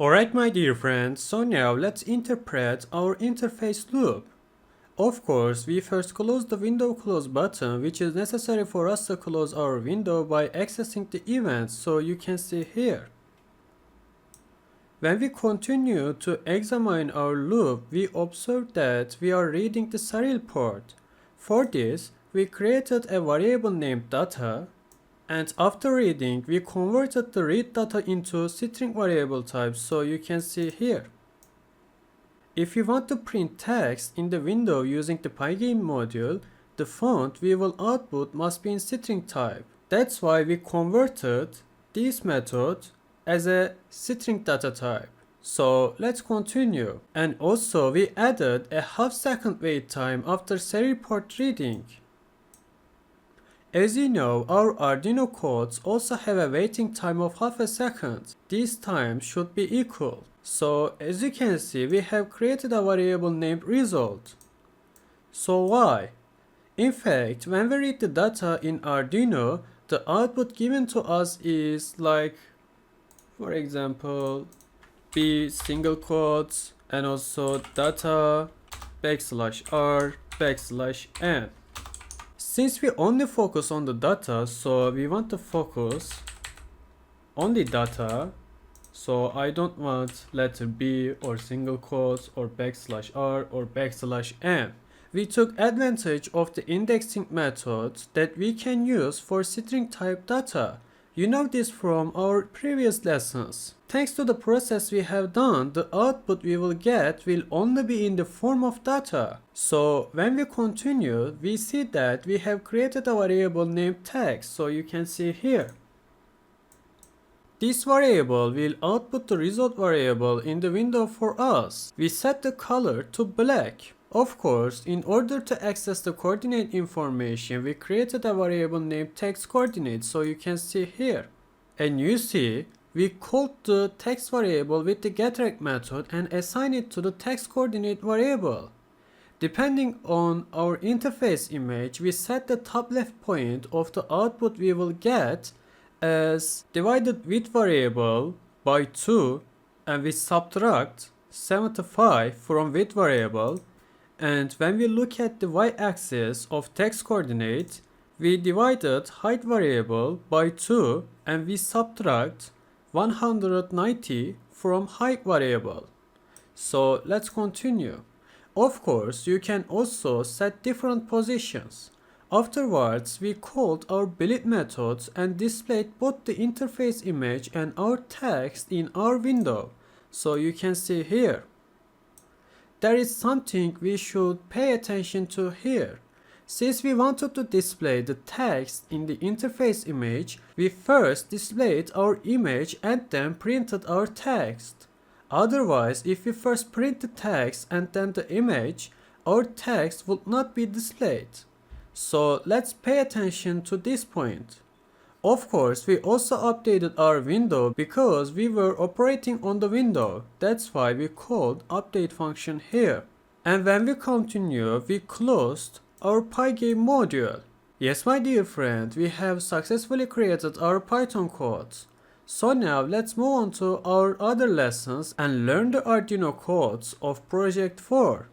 Alright my dear friends, so now let's interpret our interface loop. Of course, we first close the window close button, which is necessary for us to close our window by accessing the events, so you can see here. When we continue to examine our loop, we observe that we are reading the serial port. For this, we created a variable named data, and after reading, we converted the read data into string variable type, so you can see here. If you want to print text in the window using the Pygame module, the font we will output must be in string type. That's why we converted this method as a string data type. So let's continue. And also we added a half-second wait time after serial port reading. As you know, our Arduino codes also have a waiting time of half a second. This time should be equal. So as you can see, we have created a variable named result. So why? In fact, when we read the data in Arduino, the output given to us is like, for example, B single quotes and also data \r\n. Since we only focus on the data, so we want to focus only data. So I don't want letter B or single quotes or \r or \n. We took advantage of the indexing method that we can use for string type data. You know this from our previous lessons. Thanks to the process we have done, the output we will get will only be in the form of data. So when we continue, we see that we have created a variable named text, so you can see here. This variable will output the result variable in the window for us. We set the color to black. Of course, in order to access the coordinate information, we created a variable named text coordinate, so you can see here. And you see, we called the text variable with the getRect method and assign it to the text coordinate variable. Depending on our interface image, we set the top left point of the output we will get as divided width variable by 2, and we subtract 75 from width variable. And when we look at the y-axis of text coordinate, we divided height variable by 2 and we subtract 190 from height variable. So let's continue. Of course, you can also set different positions. Afterwards, we called our build methods and displayed both the interface image and our text in our window. So you can see here. There is something we should pay attention to here. Since we wanted to display the text in the interface image, we first displayed our image and then printed our text. Otherwise, if we first print the text and then the image, our text would not be displayed. So let's pay attention to this point. Of course, we also updated our window because we were operating on the window. That's why we called update function here. And when we continue, we closed our Pygame module. Yes, my dear friend, we have successfully created our Python codes. So now let's move on to our other lessons and learn the Arduino codes of project 4.